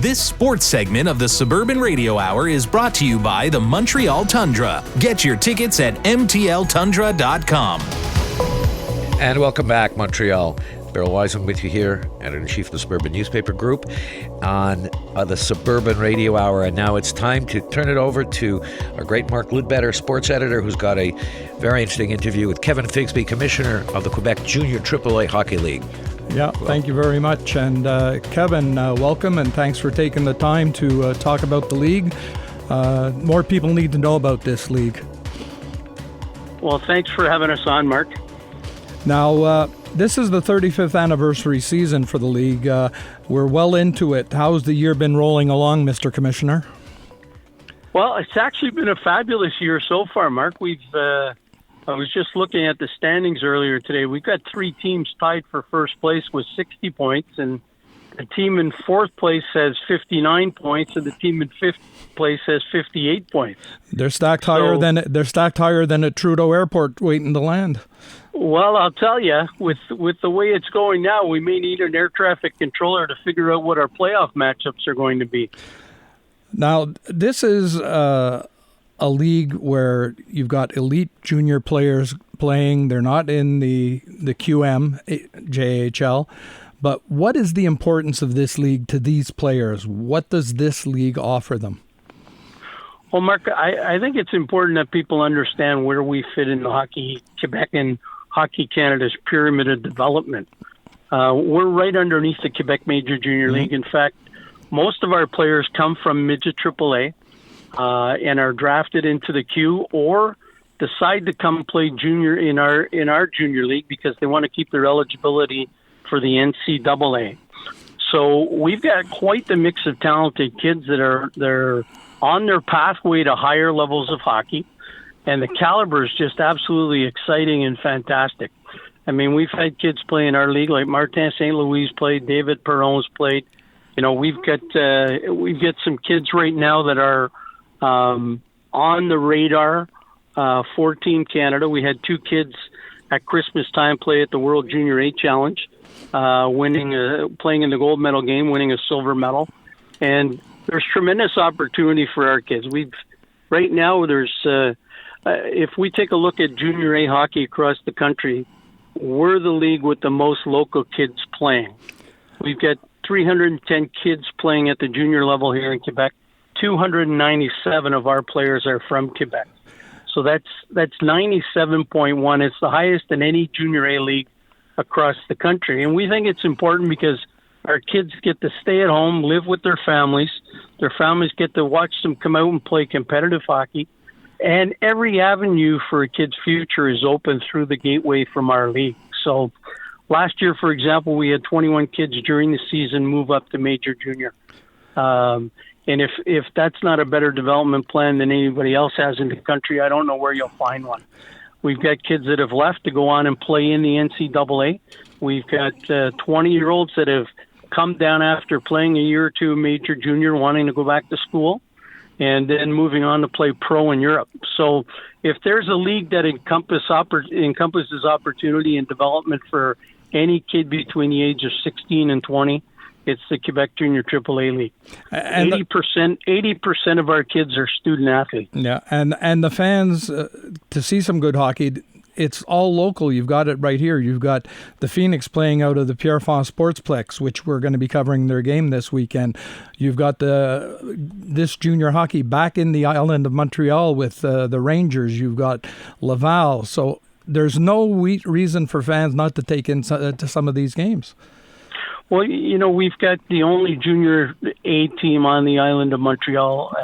This sports segment of the Suburban Radio Hour is brought to you by the Montéal Toundra. Get your tickets at mtltundra.com. And welcome back, Montéal. Beryl Wiseman with you here, editor-in-chief of the Suburban Newspaper Group on the Suburban Radio Hour. And now it's time to turn it over to our great Mark Lidbetter, sports editor, who's got a very interesting interview with Kevin Figsby, commissioner of the Quebec Junior AAA Hockey League. Yeah, thank you very much. And Kevin, welcome, and thanks for taking the time to talk about the league. More people need to know about this league. Well, thanks for having us on, Mark. Now, this is the 35th anniversary season for the league. We're well into it. How's the year been rolling along, Mr. Commissioner? Well, it's actually been a fabulous year so far, Mark. I was just looking at the standings earlier today. We've got 3 teams tied for first place with 60 points, and the team in fourth place has 59 points, and the team in fifth place has 58 points. They're stacked higher than at Trudeau Airport waiting to land. Well, I'll tell you, with the way it's going now, we may need an air traffic controller to figure out what our playoff matchups are going to be. Now, this is a league where you've got elite junior players playing. They're not in the QM JHL. But what is the importance of this league to these players? What does this league offer them? Well, Mark, I think it's important that people understand where we fit in the Hockey Quebec and Hockey Canada's pyramid of development. We're right underneath the Quebec Major Junior League. In fact, most of our players come from midget AAA and are drafted into the Q or decide to come play junior in our junior league because they want to keep their eligibility for the NCAA. So we've got quite the mix of talented kids that they're on their pathway to higher levels of hockey, and the caliber is just absolutely exciting and fantastic. I mean, we've had kids play in our league like Martin St. Louis played, David Perron's played. You know, we've got some kids right now that are on the radar for Team Canada. We had 2 kids at Christmas time play at the World Junior A Challenge, playing in the gold medal game, winning a silver medal. And there's tremendous opportunity for our kids. Right now, if we take a look at junior A hockey across the country, we're the league with the most local kids playing. We've got 310 kids playing at the junior level here in Quebec. 297 of our players are from Quebec. So that's 97.1. It's the highest in any junior A league across the country. And we think it's important because our kids get to stay at home, live with their families. Their families get to watch them come out and play competitive hockey. And every avenue for a kid's future is open through the gateway from our league. So last year, for example, we had 21 kids during the season move up to major junior. And if that's not a better development plan than anybody else has in the country, I don't know where you'll find one. We've got kids that have left to go on and play in the NCAA. We've got 20-year-olds that have come down after playing a year or two major junior, wanting to go back to school, and then moving on to play pro in Europe. So if there's a league that encompasses opportunity and development for any kid between the age of 16 and 20, it's the Quebec Junior AAA League. And 80% of our kids are student athletes. Yeah, and the fans, to see some good hockey, it's all local. You've got it right here. You've got the Phoenix playing out of the Pierrefonds Sportsplex, which we're going to be covering their game this weekend. You've got this junior hockey back in the island of Montreal with the Rangers. You've got Laval. So there's no reason for fans not to take in to some of these games. Well, you know, we've got the only junior A team on the island of Montreal.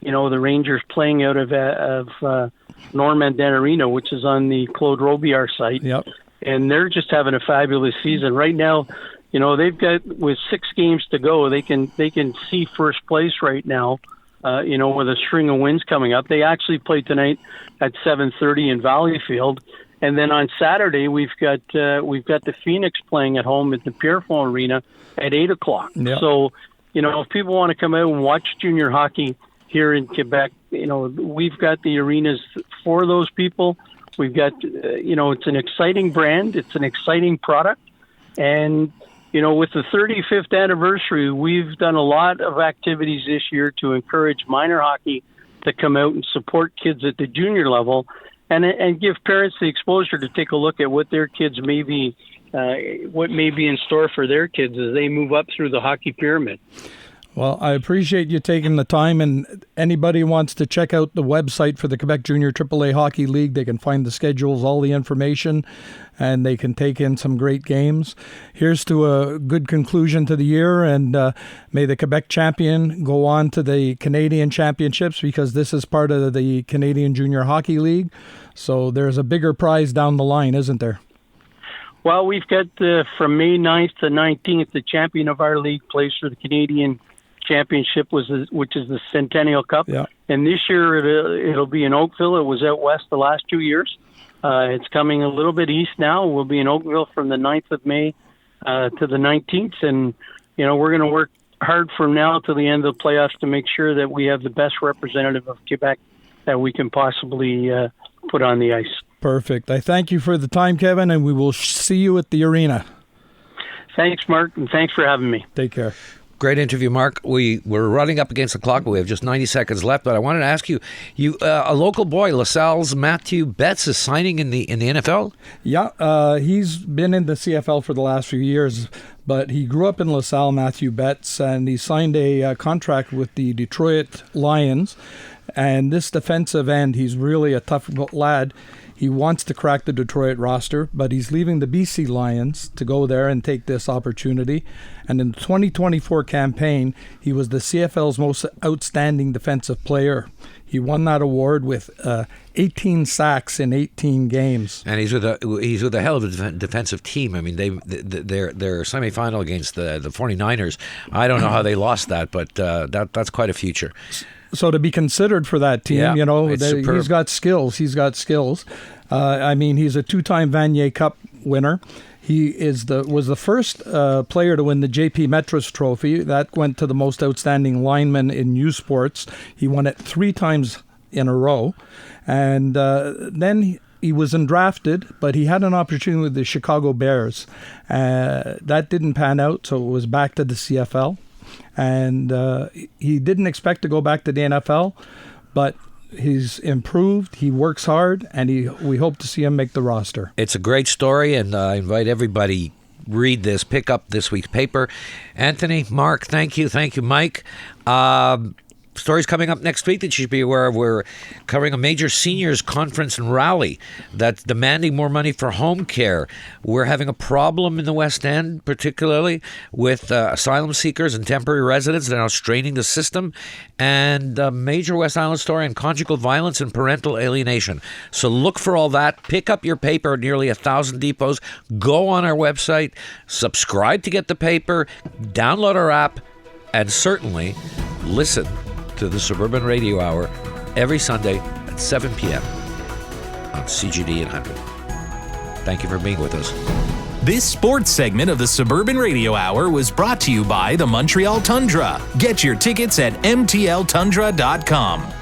The Rangers playing out of Normandin Arena, which is on the Claude Robillard site. Yep. And they're just having a fabulous season. Right now, you know, they've got, with 6 games to go, they can see first place right now, with a string of wins coming up. They actually play tonight at 7:30 in Valleyfield. And then on Saturday, we've got the Phoenix playing at home at the Pierrefonds Arena at 8:00. Yep. So, you know, if people want to come out and watch junior hockey here in Quebec, you know, we've got the arenas for those people. We've got, it's an exciting brand. It's an exciting product. And, with the 35th anniversary, we've done a lot of activities this year to encourage minor hockey to come out and support kids at the junior level, and give parents the exposure to take a look at what their kids what may be in store for their kids as they move up through the hockey pyramid. Well, I appreciate you taking the time, and anybody wants to check out the website for the Quebec Junior AAA Hockey League, they can find the schedules, all the information, and they can take in some great games. Here's to a good conclusion to the year, and may the Quebec champion go on to the Canadian Championships, because this is part of the Canadian Junior Hockey League. So there's a bigger prize down the line, isn't there? Well, we've got from May 9th to 19th, the champion of our league plays for the Canadian Championship, which is the Centennial Cup. Yeah. And this year it'll be in Oakville. It was out west the last 2 years. It's coming a little bit east now. We'll be in Oakville from the 9th of May to the 19th. And, we're going to work hard from now to the end of the playoffs to make sure that we have the best representative of Quebec that we can possibly put on the ice. Perfect. I thank you for the time, Kevin, and we will see you at the arena. Thanks, Mark, and thanks for having me. Take care. Great interview, Mark. We're running up against the clock, but we have just 90 seconds left. But I wanted to ask you, a local boy, LaSalle's Matthew Betts, is signing in the NFL? Yeah, he's been in the CFL for the last few years, but he grew up in LaSalle, Matthew Betts, and he signed a contract with the Detroit Lions. And this defensive end, he's really a tough lad. He wants to crack the Detroit roster, but he's leaving the BC Lions to go there and take this opportunity. And in the 2024 campaign, he was the CFL's most outstanding defensive player. He won that award with 18 sacks in 18 games. And he's with a hell of a defensive team. I mean, their semifinal against the 49ers, I don't know how they lost that, but that's quite a future. So to be considered for that team, he's got skills. He's a two-time Vanier Cup winner. He was the first player to win the JP Metros Trophy. That went to the most outstanding lineman in U Sports. He won it 3 times in a row. And then he was undrafted, but he had an opportunity with the Chicago Bears. That didn't pan out, so it was back to the CFL. And he didn't expect to go back to the NFL, but he's improved, he works hard, and we hope to see him make the roster. It's a great story, and I invite everybody, read this, pick up this week's paper. Anthony, Mark, thank you, Mike. Stories coming up next week that you should be aware of. We're covering a major seniors conference and rally that's demanding more money for home care. We're having a problem in the West End, particularly with asylum seekers and temporary residents that are now straining the system, and a major West Island story on conjugal violence and parental alienation. So look for all that. Pick up your paper at nearly 1,000 depots. Go on our website, subscribe to get the paper, download our app, and certainly listen to the Suburban Radio Hour every Sunday at 7 p.m. on CGD and 100. Thank you for being with us. This sports segment of the Suburban Radio Hour was brought to you by the Montreal Toundra. Get your tickets at mtltundra.com.